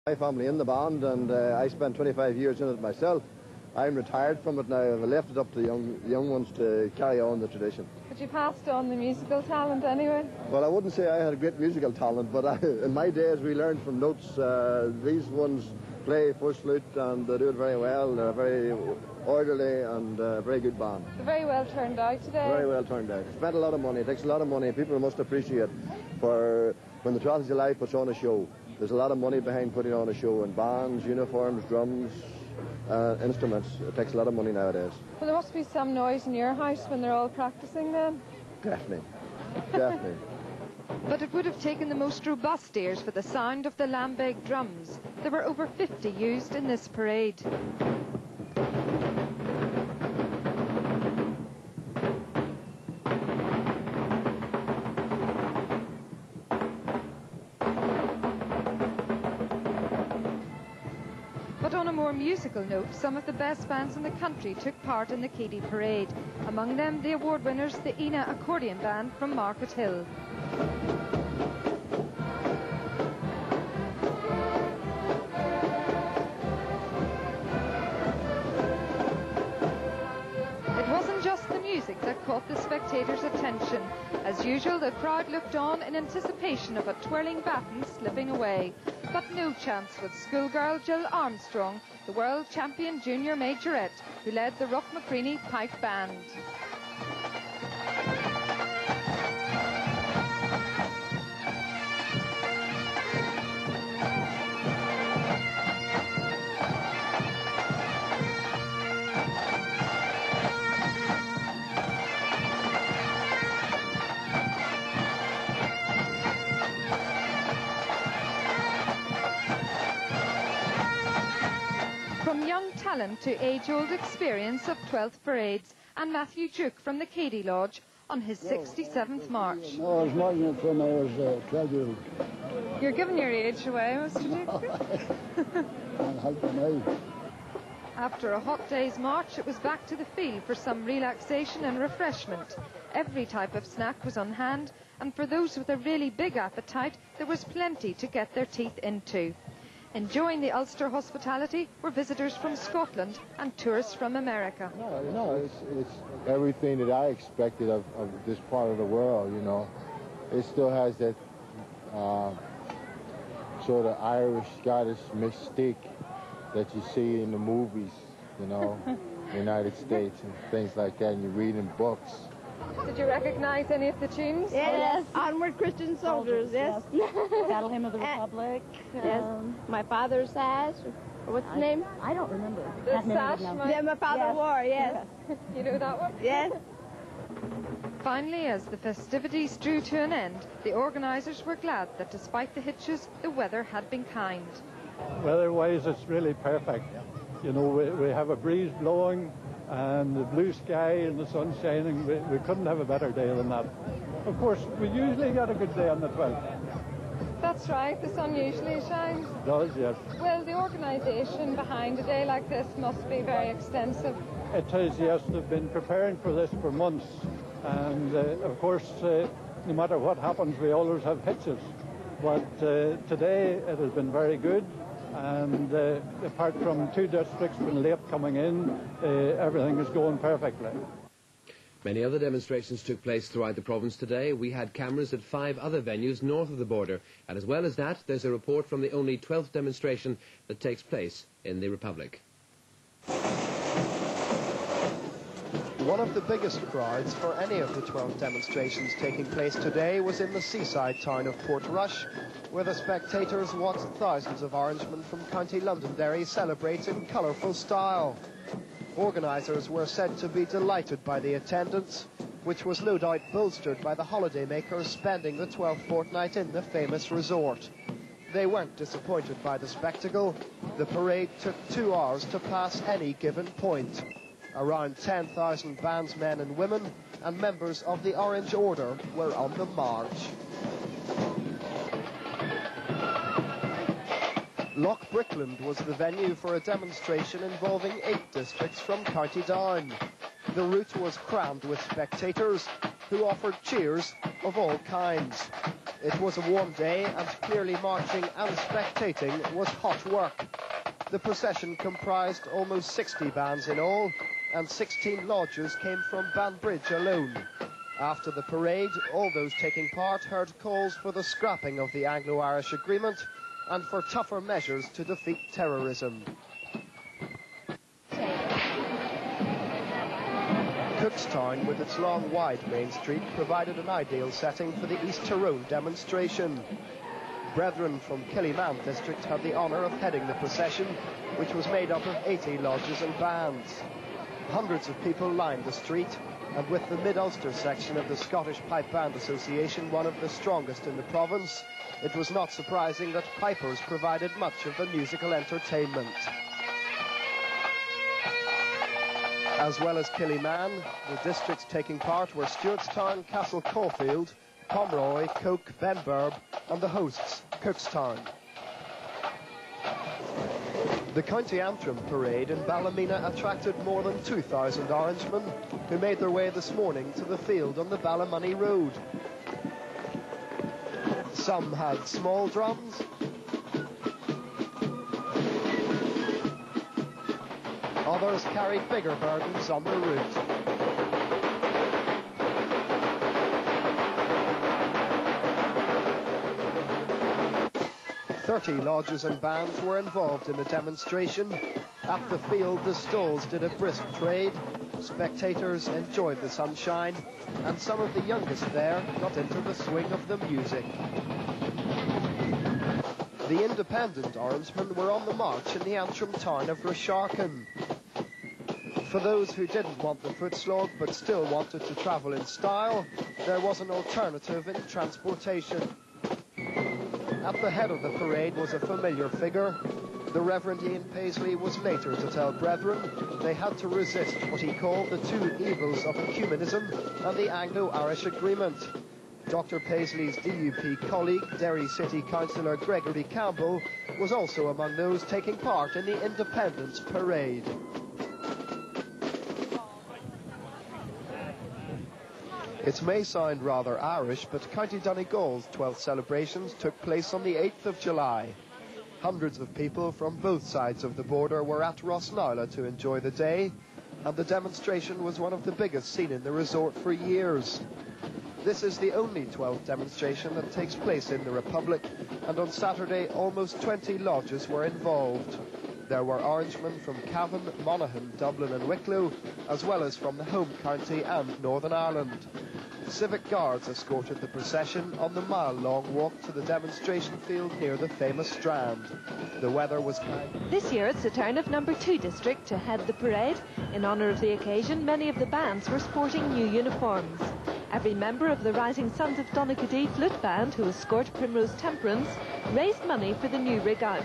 My family in the band, and I spent 25 years in it myself. I'm retired from it now. I've left it up to the young ones to carry on the tradition. But you passed on the musical talent anyway? Well, I wouldn't say I had a great musical talent, but in my days we learned from notes. These ones play first flute and they do it very well. They're very orderly and very good band. They're very well turned out today. Very well turned out. Spent a lot of money. It takes a lot of money. People must appreciate for when the 12th of July puts on a show. There's a lot of money behind putting on a show, in bands, uniforms, drums, instruments. It takes a lot of money nowadays. Well, there must be some noise in your house when they're all practicing then? Definitely. Definitely. But it would have taken the most robust ears for the sound of the lambeg drums. There were over 50 used in this parade. But on a more musical note, some of the best bands in the country took part in the Keady Parade. Among them, the award winners, the Ina Accordion Band from Market Hill. It wasn't just the music that caught the spectators' attention. As usual, the crowd looked on in anticipation of a twirling baton slipping away. But no chance with schoolgirl Jill Armstrong, the world champion junior majorette, who led the Rough McCreany Pipe Band. From young talent to age-old experience of 12th parades, and Matthew Duke from the Keady Lodge on his 67th march. No, I was marching it from I was 12 years old. You're giving your age away, Mr. Duke. And helping out. After a hot day's march, it was back to the field for some relaxation and refreshment. Every type of snack was on hand, and for those with a really big appetite, there was plenty to get their teeth into. Enjoying the Ulster hospitality were visitors from Scotland and tourists from America. No, it's everything that I expected of this part of the world, you know. It still has that sort of Irish, Scottish mystique that you see in the movies, you know, United States and things like that, and you read in books. Did you recognise any of the tunes? Yes. Onward Christian Soldiers, yes. Battle Hymn of the Republic. Yes. My Father's Sash. What's the name? I don't remember. The Sash, My Father War, yes. You know that one? Yes. Finally, as the festivities drew to an end, the organisers were glad that despite the hitches, the weather had been kind. Weather-wise, it's really perfect. You know, we have a breeze blowing, and the blue sky and the sun shining. We couldn't have a better day than that. Of course, we usually get a good day on the 12th. That's right, the sun usually shines. It does, yes. Well, the organisation behind a day like this must be very extensive. It is, yes. They've been preparing for this for months. And, of course, no matter what happens, we always have hitches. But today it has been very good. And apart from 2 districts being late coming in, everything is going perfectly. Many other demonstrations took place throughout the province today. We had cameras at 5 other venues north of the border. And as well as that, there's a report from the only 12th demonstration that takes place in the Republic. One of the biggest crowds for any of the 12 demonstrations taking place today was in the seaside town of Portrush, where the spectators watched thousands of Orangemen from County Londonderry celebrate in colourful style. Organisers were said to be delighted by the attendance, which was no doubt bolstered by the holidaymakers spending the 12th fortnight in the famous resort. They weren't disappointed by the spectacle. The parade took 2 hours to pass any given point. Around 10,000 bandsmen and women and members of the Orange Order were on the march. Loch Brickland was the venue for a demonstration involving 8 districts from County Down. The route was crammed with spectators who offered cheers of all kinds. It was a warm day, and clearly marching and spectating was hot work. The procession comprised almost 60 bands in all, and 16 lodges came from Banbridge alone. After the parade, all those taking part heard calls for the scrapping of the Anglo-Irish Agreement and for tougher measures to defeat terrorism. Cookstown, with its long, wide main street, provided an ideal setting for the East Tyrone demonstration. Brethren from Killyman district had the honour of heading the procession, which was made up of 80 lodges and bands. Hundreds of people lined the street, and with the Mid-Ulster section of the Scottish Pipe Band Association one of the strongest in the province, it was not surprising that pipers provided much of the musical entertainment. As well as Killyman, the districts taking part were Stewartstown, Castle Caulfield, Pomeroy, Coke, Benburb, and the hosts, Cookstown. The County Antrim parade in Ballymena attracted more than 2,000 Orangemen who made their way this morning to the field on the Ballymoney Road. Some had small drums, others carried bigger burdens on the route. "30 lodges and bands were involved in the demonstration. At the field, the stalls did a brisk trade. Spectators enjoyed the sunshine, and some of the youngest there got into the swing of the music. The independent Orangemen were on the march in the Antrim town of Rasharkin. For those who didn't want the foot slog but still wanted to travel in style, there was an alternative in transportation. At the head of the parade was a familiar figure. The Reverend Ian Paisley was later to tell brethren they had to resist what he called the two evils of ecumenism and the Anglo-Irish Agreement. Dr. Paisley's DUP colleague, Derry City Councillor Gregory Campbell, was also among those taking part in the Independence Parade. It may sound rather Irish, but County Donegal's 12th celebrations took place on the 8th of July. Hundreds of people from both sides of the border were at Rosnowla to enjoy the day, and the demonstration was one of the biggest seen in the resort for years. This is the only 12th demonstration that takes place in the Republic, and on Saturday almost 20 lodges were involved. There were Orangemen from Cavan, Monaghan, Dublin and Wicklow, as well as from the home county and Northern Ireland. Civic guards escorted the procession on the mile-long walk to the demonstration field near the famous Strand. The weather was kind. This year it's the turn of number 2 district to head the parade. In honour of the occasion, many of the bands were sporting new uniforms. Every member of the Rising Sons of Donaghadee flute band who escort Primrose Temperance raised money for the new rig out.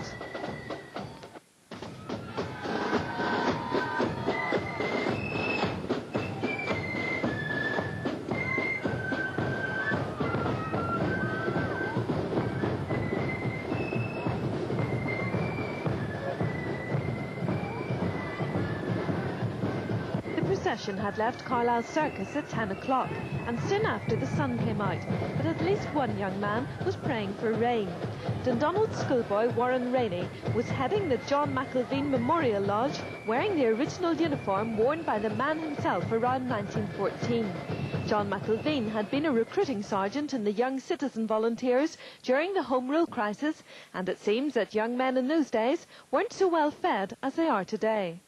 The procession had left Carlisle Circus at 10 o'clock, and soon after the sun came out, but at least one young man was praying for rain. Dundonald schoolboy Warren Rainey was heading the John McIlveen Memorial Lodge, wearing the original uniform worn by the man himself around 1914. John McIlveen had been a recruiting sergeant in the Young Citizen Volunteers during the Home Rule crisis, and it seems that young men in those days weren't so well fed as they are today.